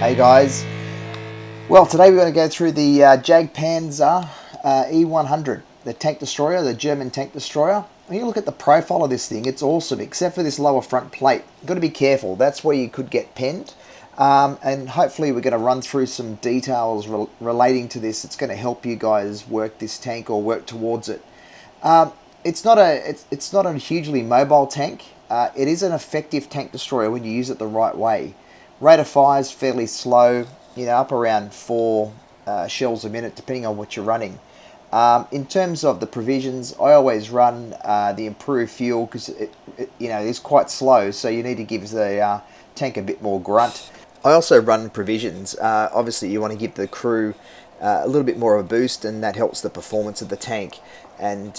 Hey guys, well today we're going to go through the Jagdpanzer E100, the tank destroyer, the German tank destroyer. When you look at the profile of this thing, it's awesome, except for this lower front plate. You've got to be careful, that's where you could get penned. And hopefully we're going to run through some details relating to this. It's going to help you guys work this tank or work towards it. It's not a hugely mobile tank. It is an effective tank destroyer when you use it the right way. Rate of fire is fairly slow, up around 4 shells a minute, depending on what you're running. In terms of the provisions, I always run the improved fuel because it is quite slow, so you need to give the tank a bit more grunt. I also run provisions. Obviously, you want to give the crew a little bit more of a boost, and that helps the performance of the tank. And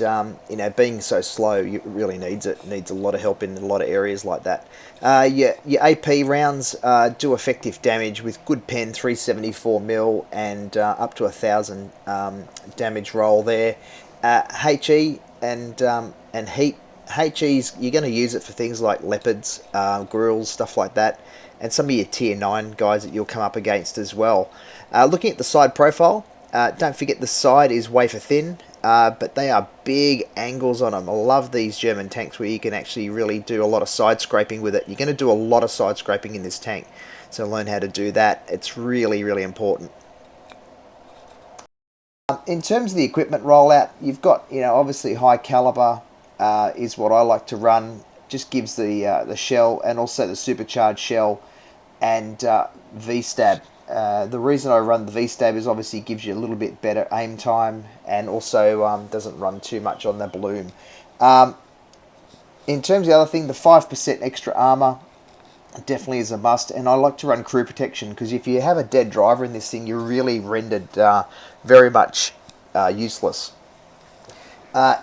being so slow, it really needs it. Needs a lot of help in a lot of areas like that. Your AP rounds do effective damage with good pen, 374mm and up to 1,000 damage roll there. HE and heat. HE's, you're going to use it for things like leopards, grills, stuff like that, and some of your tier 9 guys that you'll come up against as well. Looking at the side profile, don't forget the side is wafer thin, but they are big angles on them. I love these German tanks where you can actually really do a lot of side scraping with it. You're going to do a lot of side scraping in this tank, so learn how to do that. It's really, really important. In terms of the equipment rollout, you've got, obviously high caliber is what I like to run. Just gives the shell and also the supercharged shell and V-stab. The reason I run the V-stab is obviously it gives you a little bit better aim time and also doesn't run too much on the bloom. In terms of the other thing, the 5% extra armor definitely is a must, and I like to run crew protection because if you have a dead driver in this thing, you're really rendered very much useless.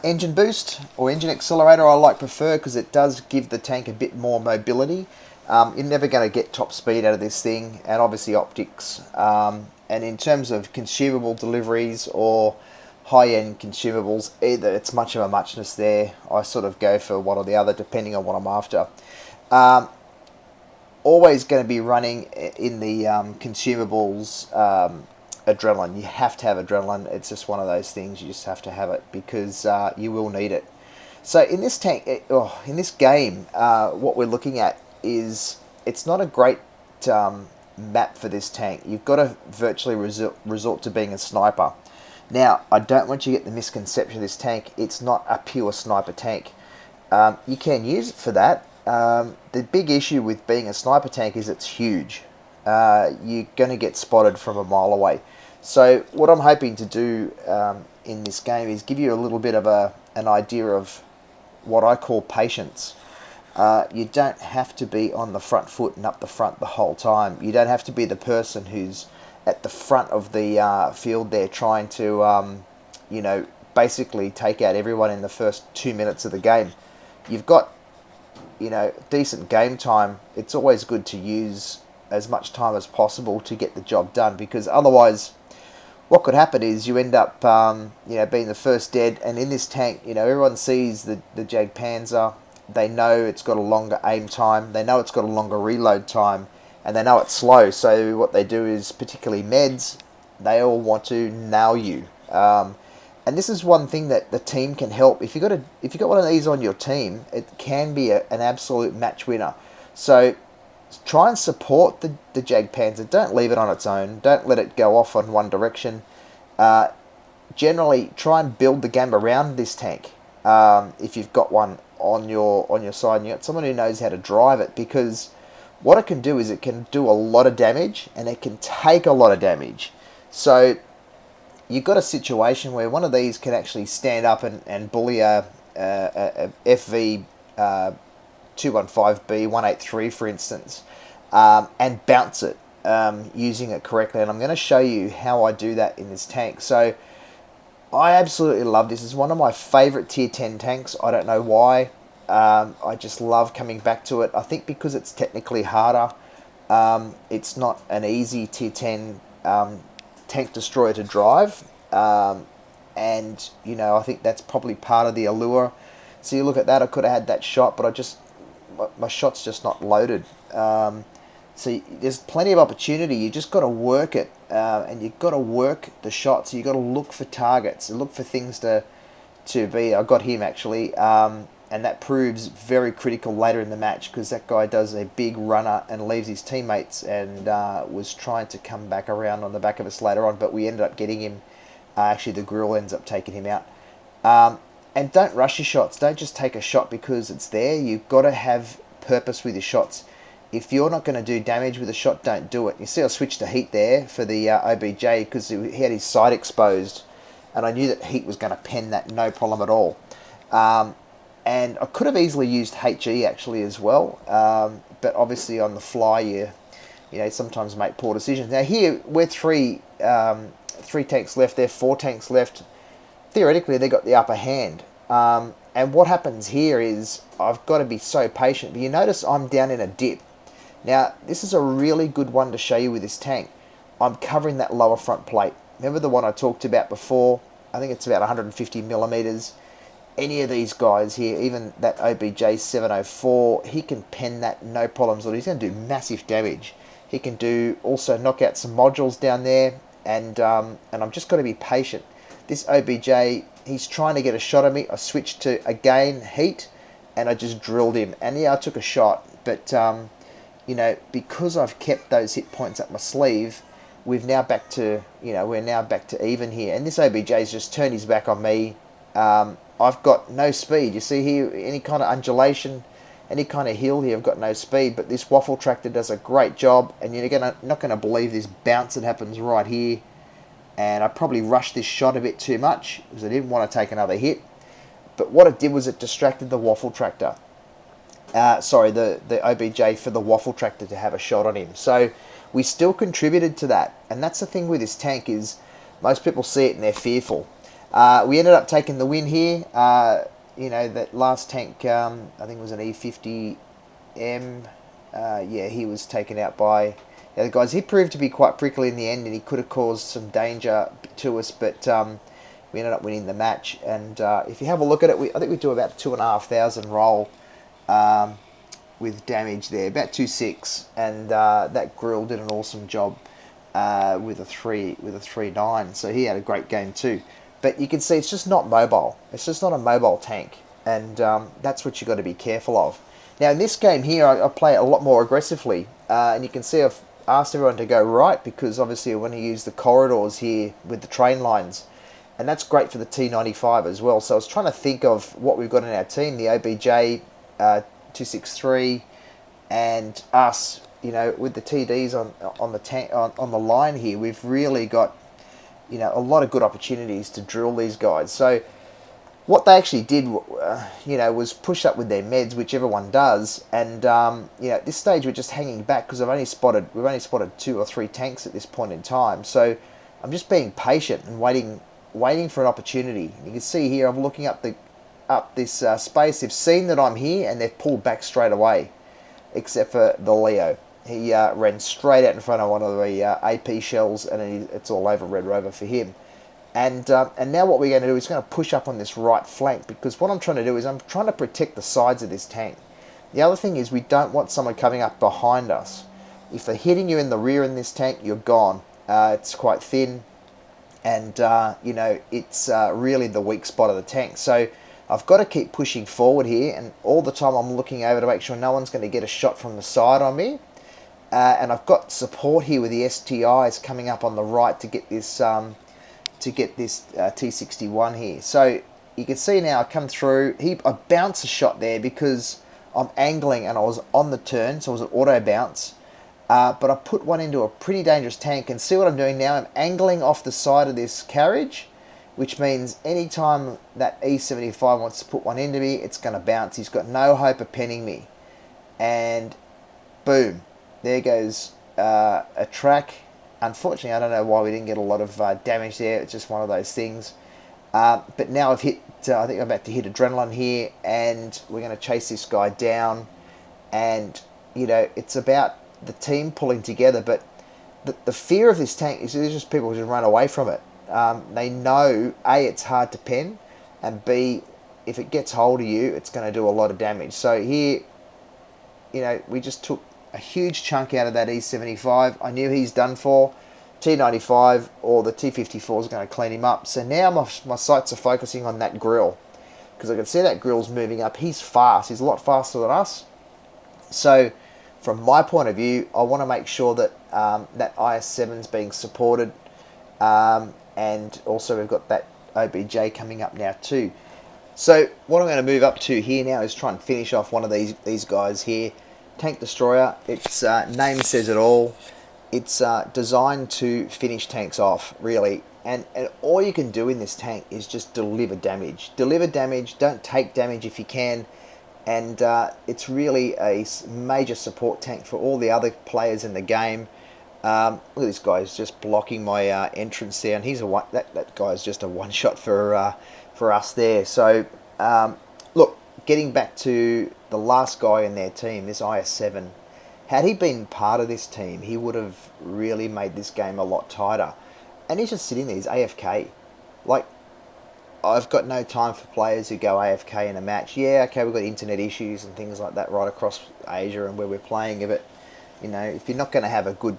Engine boost or engine accelerator I prefer because it does give the tank a bit more mobility. You're never going to get top speed out of this thing, and obviously optics. And in terms of consumable deliveries or high-end consumables, either it's much of a muchness there. I sort of go for one or the other depending on what I'm after. Always going to be running in the consumables adrenaline. You have to have adrenaline. It's just one of those things. You just have to have it because you will need it. So in this tank, in this game, what we're looking at is it's not a great map for this tank. You've got to virtually resort to being a sniper. Now, I don't want you to get the misconception of this tank. It's not a pure sniper tank. You can use it for that. The big issue with being a sniper tank is it's huge. You're going to get spotted from a mile away. So what I'm hoping to do in this game is give you a little bit of an idea of what I call patience. You don't have to be on the front foot and up the front the whole time. You don't have to be the person who's at the front of the field there trying to, basically take out everyone in the first 2 minutes of the game. You've got, decent game time. It's always good to use as much time as possible to get the job done, because otherwise what could happen is you end up, being the first dead, and in this tank, everyone sees the Jagdpanzer. They know it's got a longer aim time, they know it's got a longer reload time, and they know it's slow. So what they do is, particularly meds, they all want to nail you. And this is one thing that the team can help. If you got one of these on your team, it can be an absolute match winner. So try and support the Jagdpanzer. Don't leave it on its own. Don't let it go off on one direction. Generally, try and build the game around this tank. If you've got one on your side, and you got someone who knows how to drive it, because what it can do is it can do a lot of damage and it can take a lot of damage. So you've got a situation where one of these can actually stand up and bully a FV 215B 183 for instance, and bounce it using it correctly. And I'm going to show you how I do that in this tank. So I absolutely love this. It's one of my favorite tier 10 tanks. I don't know why. I just love coming back to it. I think because it's technically harder. It's not an easy tier 10 tank destroyer to drive. And, I think that's probably part of the allure. So you look at that, I could have had that shot, but my shot's just not loaded. So there's plenty of opportunity. You just got to work it, and you've got to work the shots. You've got to look for targets, and look for things to be. I got him actually, and that proves very critical later in the match because that guy does a big runner and leaves his teammates and was trying to come back around on the back of us later on, but we ended up getting him. Actually, the grill ends up taking him out. And don't rush your shots. Don't just take a shot because it's there. You've got to have purpose with your shots. If you're not going to do damage with a shot, don't do it. You see I switched to heat there for the OBJ because he had his side exposed, and I knew that heat was going to pen that no problem at all. And I could have easily used HE actually as well, but obviously on the fly you sometimes make poor decisions. Now here we're three tanks left there, 4 tanks left. Theoretically they got the upper hand. And what happens here is I've got to be so patient. But you notice I'm down in a dip. Now this is a really good one to show you with this tank. I'm covering that lower front plate. Remember the one I talked about before? I think it's about 150 millimeters. Any of these guys here, even that JpzE100, he can pen that no problems. He's going to do massive damage. He can do also knock out some modules down there, and I'm just got to be patient. This OBJ, he's trying to get a shot at me. I switched to again heat, and I just drilled him. And yeah, I took a shot, but because I've kept those hit points up my sleeve, we're now back to even here. And this OBJ's just turned his back on me. I've got no speed. You see here, any kind of undulation, any kind of hill here, I've got no speed. But this waffle tractor does a great job, and you're not going to believe this bounce that happens right here. And I probably rushed this shot a bit too much because I didn't want to take another hit. But what it did was it distracted the waffle tractor. The OBJ for the waffle tractor to have a shot on him. So we still contributed to that. And that's the thing with this tank is most people see it and they're fearful. We ended up taking the win here. That last tank, I think it was an E50M. He was taken out by the other guys. He proved to be quite prickly in the end, and he could have caused some danger to us, but we ended up winning the match. And if you have a look at it, I think we do about 2,500 roll with damage there, about 2.6, and that grill did an awesome job with a 3.9. So he had a great game too. But you can see it's just not mobile. It's just not a mobile tank. And that's what you've got to be careful of. Now in this game here, I play it a lot more aggressively. And you can see I've asked everyone to go right because obviously I want to use the corridors here with the train lines. And that's great for the T95 as well. So I was trying to think of what we've got in our team. The OBJ 263 and us, with the TDs on the tank on the line here. We've really got a lot of good opportunities to drill these guys. So what they actually did, was push up with their meds, which everyone does. And at this stage we're just hanging back because we've only spotted 2 or 3 tanks at this point in time. So I'm just being patient and waiting for an opportunity. You can see here I'm looking up this space. They've seen that I'm here and they've pulled back straight away, except for the Leo. He ran straight out in front of one of the AP shells, and it's all over Red Rover for him. And now what we're going to do is going to push up on this right flank, because what I'm trying to do is I'm trying to protect the sides of this tank. The other thing is we don't want someone coming up behind us. If they're hitting you in the rear in this tank, you're gone. It's quite thin, and it's really the weak spot of the tank. So I've got to keep pushing forward here, and all the time I'm looking over to make sure no one's going to get a shot from the side on me. And I've got support here with the STIs coming up on the right to get this T61 here. So you can see now I come through. I bounce a shot there because I'm angling and I was on the turn, so it was an auto bounce. But I put one into a pretty dangerous tank, and see what I'm doing now? I'm angling off the side of this carriage, which means anytime that E75 wants to put one into me, it's going to bounce. He's got no hope of penning me. And boom. There goes a track. Unfortunately, I don't know why we didn't get a lot of damage there. It's just one of those things. But now I've hit, I think I'm about to hit adrenaline here, and we're going to chase this guy down. And, it's about the team pulling together. But the fear of this tank is there's just people who just run away from it. They know, A, it's hard to pen, and B, if it gets hold of you, it's going to do a lot of damage. So here, we just took a huge chunk out of that E75. I knew he's done for. T95 or the T54 is going to clean him up. So now my sights are focusing on that grill, because I can see that grill's moving up. He's fast. He's a lot faster than us. So from my point of view, I want to make sure that that IS7 is being supported, and also we've got that OBJ coming up now too. So what I'm going to move up to here now is try and finish off one of these guys here. Tank Destroyer. Its name says it all. It's designed to finish tanks off, really. And all you can do in this tank is just deliver damage. Deliver damage, don't take damage if you can. And it's really a major support tank for all the other players in the game. Look at this guy, he's just blocking my entrance there. And he's that guy's just a one-shot for us there. So, look, getting back to the last guy in their team, this IS7, had he been part of this team, he would have really made this game a lot tighter. And he's just sitting there, he's AFK. Like, I've got no time for players who go AFK in a match. Yeah, okay, we've got internet issues and things like that right across Asia and where we're playing. But, you know, if you're not going to have a good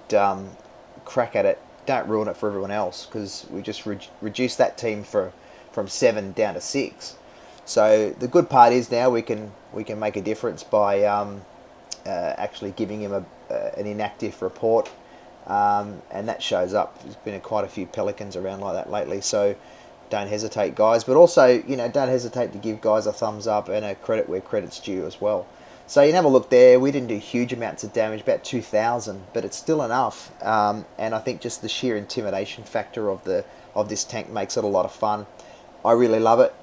crack at it, don't ruin it for everyone else, because we just reduced that team from 7 down to 6. So the good part is now we can make a difference by actually giving him an inactive report, and that shows up. There's been quite a few pelicans around like that lately, so don't hesitate, guys. But also, you know, don't hesitate to give guys a thumbs up and a credit where credit's due as well. So you can have a look there. We didn't do huge amounts of damage, about 2,000, but it's still enough. And I think just the sheer intimidation factor of this tank makes it a lot of fun. I really love it.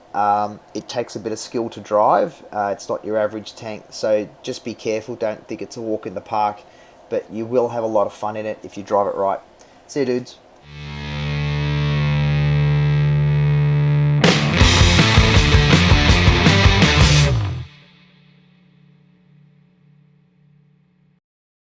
It takes a bit of skill to drive. It's not your average tank, so just be careful. Don't think it's a walk in the park, but you will have a lot of fun in it if you drive it right. See you, dudes.